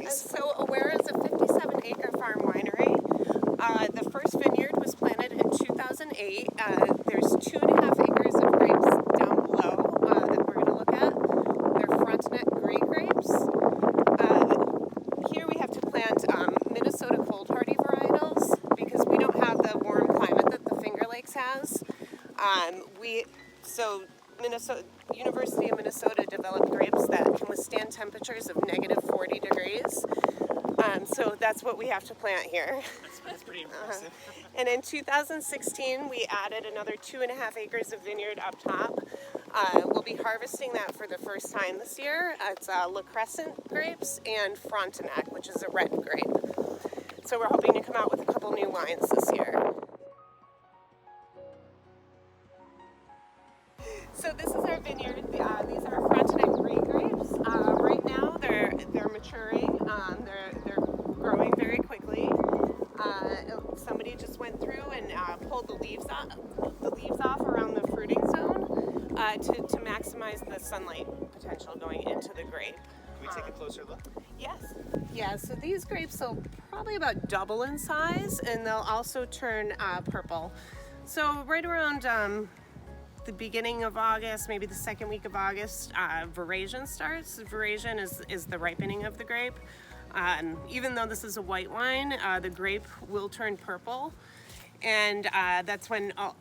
So Owera is a 57-acre farm winery. The first vineyard was planted in 2008. There's 2.5 acres of grapes down below that we're going to look at. They're Frontenac Gray grapes. Here we have to plant Minnesota cold hardy varietals because we don't have the warm climate that the Finger Lakes has. University of Minnesota developed grapes that can withstand temperatures of negative 40 degrees. So that's what we have to plant here. That's pretty impressive. And in 2016, we added another 2.5 acres of vineyard up top. We'll be harvesting that for the first time this year. It's La Crescent grapes and Frontenac, which is a red grape. So we're hoping to come out with a couple new wines this year. So this is our vineyard. These are Frontenac Gray grapes. Right now they're maturing. They're growing very quickly. Somebody just went through and pulled the leaves off around the fruiting zone to maximize the sunlight potential going into the grape. Can we take a closer look? Yes. Yeah, so these grapes will probably about double in size, and they'll also turn purple. So right around the beginning of August, maybe the second week of August, veraison starts. Veraison is the ripening of the grape. Even though this is a white wine, the grape will turn purple, and that's when all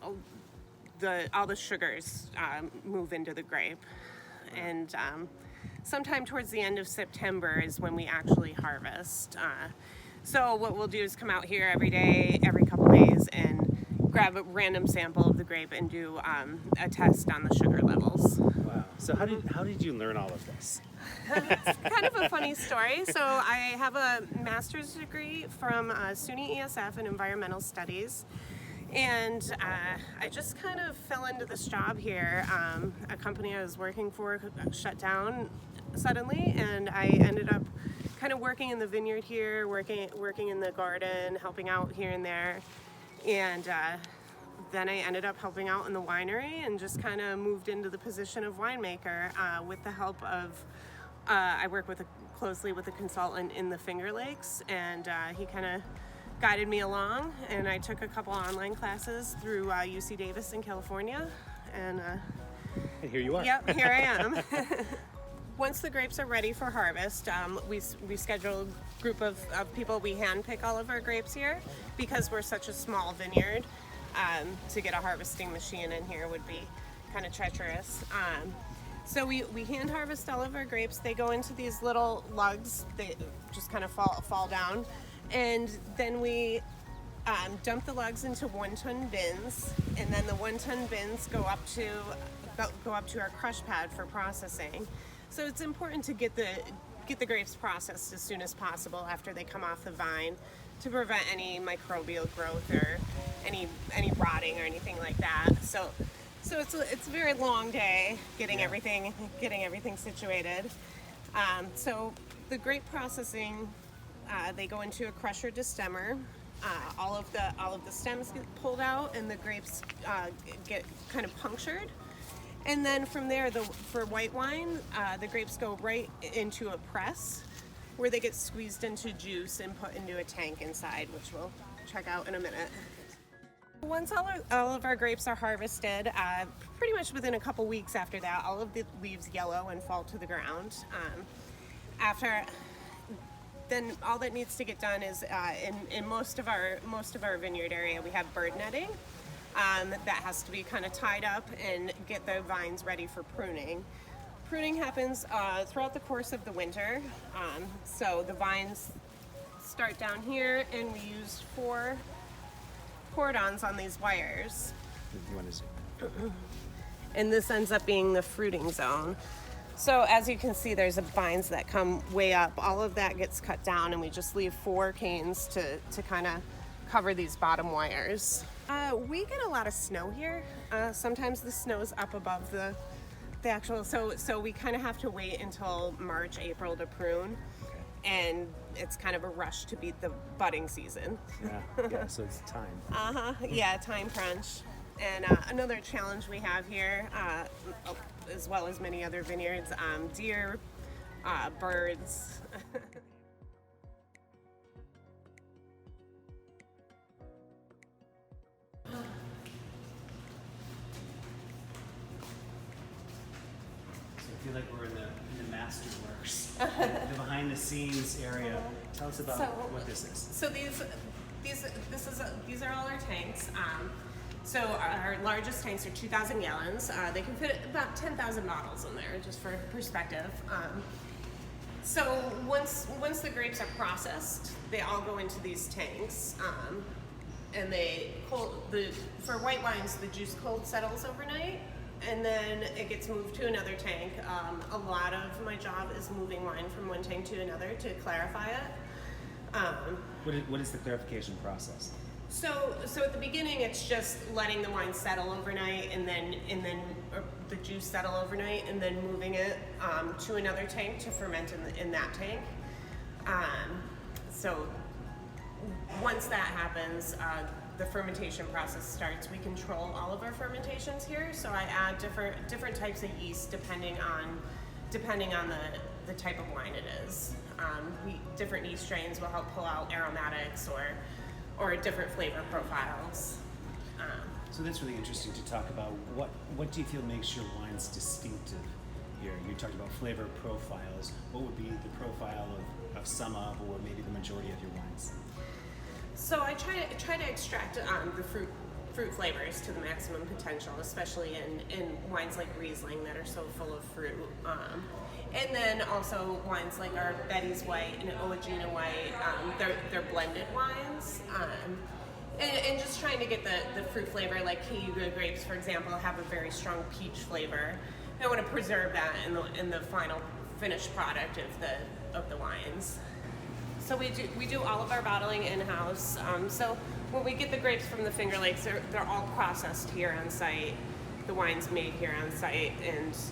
the sugars move into the grape. And sometime towards the end of September is when we actually harvest. So what we'll do is come out here every day, every couple days, and grab a random sample of the grape and do a test on the sugar levels. Wow. So how did you learn all of this? It's kind of a funny story. So I have a master's degree from SUNY ESF in environmental studies. And I just kind of fell into this job here. A company I was working for shut down suddenly, and I ended up kind of working in the vineyard here, working in the garden, helping out here and there. And then I ended up helping out in the winery and just kind of moved into the position of winemaker with the help of, I work closely with a consultant in the Finger Lakes, and he kind of guided me along, and I took a couple online classes through UC Davis in California, and here you are. Yep, here I am. Once the grapes are ready for harvest, we schedule a group of people. We hand pick all of our grapes here because we're such a small vineyard. To get a harvesting machine in here would be kind of treacherous. So we hand harvest all of our grapes. They go into these little lugs. They just kind of fall down. And then we dump the lugs into 1-ton bins. And then the 1-ton bins go up to our crush pad for processing. So it's important to get the grapes processed as soon as possible after they come off the vine to prevent any microbial growth or any rotting or anything like that. So it's a very long day getting everything situated. So the grape processing, they go into a crusher destemmer. All of the stems get pulled out and the grapes get kind of punctured. And then from there, for white wine, the grapes go right into a press where they get squeezed into juice and put into a tank inside, which we'll check out in a minute. Once all of our grapes are harvested, pretty much within a couple weeks after that, all of the leaves yellow and fall to the ground. Then all that needs to get done is in most of our vineyard area, we have bird netting. That has to be kind of tied up and get the vines ready for pruning. Pruning happens throughout the course of the winter. So the vines start down here, and we use 4 cordons on these wires. You want to zoom? And this ends up being the fruiting zone. So as you can see, there's vines that come way up. All of that gets cut down, and we just leave 4 canes to kind of cover these bottom wires. We get a lot of snow here. Sometimes the snow's up above the actual, so we kind of have to wait until March, April to prune. And it's kind of a rush to beat the budding season. Yeah, so it's time. Yeah, time crunch. And another challenge we have here, as well as many other vineyards, deer, birds. I feel like we're in the masterworks, the behind the scenes area. Tell us about what this is. So these are all our tanks. So our largest tanks are 2,000 gallons. They can fit about 10,000 bottles in there, just for perspective. So once the grapes are processed, they all go into these tanks, and for white wines, the juice cold settles overnight, and then it gets moved to another tank. A lot of my job is moving wine from one tank to another to clarify it. What is the clarification process? So at the beginning, it's just letting the wine settle overnight, and then or the juice settle overnight, and then moving it to another tank to ferment in that tank. So once that happens, the fermentation process starts. We control all of our fermentations here, so I add different types of yeast depending on the type of wine it is. Different yeast strains will help pull out aromatics or different flavor profiles. So that's really interesting to talk about. What do you feel makes your wines distinctive here? You talked about flavor profiles. What would be the profile of some of, or maybe the majority of your wines? So I try to extract the fruit flavors to the maximum potential, especially in wines like Riesling that are so full of fruit. And then also wines like our Betty's White and Owera White, they're blended wines. And just trying to get the fruit flavor, like Cayuga grapes, for example, have a very strong peach flavor. I want to preserve that in the final finished product of the wines. So we do all of our bottling in-house. So when we get the grapes from the Finger Lakes, they're all processed here on site. The wine's made here on site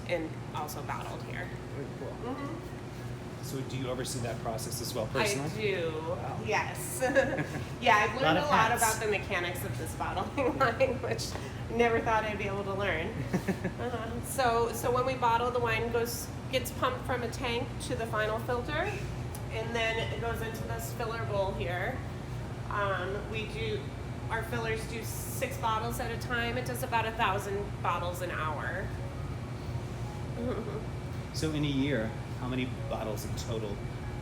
and also bottled here. Very cool. Mm-hmm. So do you oversee that process as well personally? I do. Wow. Yes. Yeah, I've learned a lot hats. about the mechanics of this bottling line, which I never thought I'd be able to learn. So when we bottle, the wine gets pumped from a tank to the final filter, and then it goes into this filler bowl here. Our fillers do 6 bottles at a time. It does about 1,000 bottles an hour. So in a year, how many bottles in total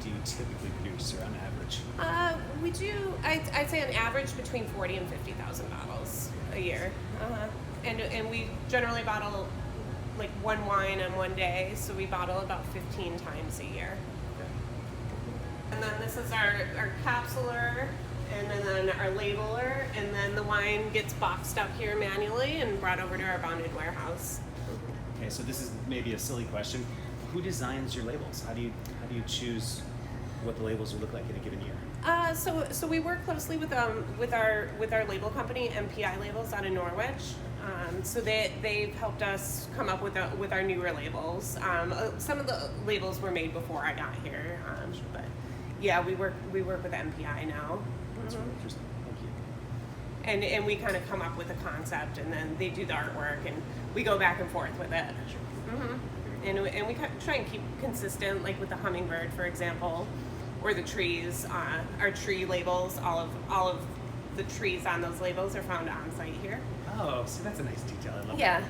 do you typically produce, or on average? We do, I'd say on average between 40 and 50,000 bottles a year. And we generally bottle like one wine in one day, so we bottle about 15 times a year. And then this is our capsular, and then our labeler, and then the wine gets boxed up here manually and brought over to our bonded warehouse. Okay, so this is maybe a silly question. Who designs your labels? How do you choose what the labels will look like in a given year? So we work closely with our label company, MPI Labels, out of Norwich. So they've helped us come up with our newer labels. Some of the labels were made before I got here, but yeah, we work with MPI now. That's really interesting. Thank you. And we kind of come up with a concept, and then they do the artwork, and we go back and forth with it. Mm-hmm. And we try and keep consistent, like with the hummingbird, for example, or the trees. Our tree labels, all of the trees on those labels are found on site here. Oh, so that's a nice detail. I love that. Yeah.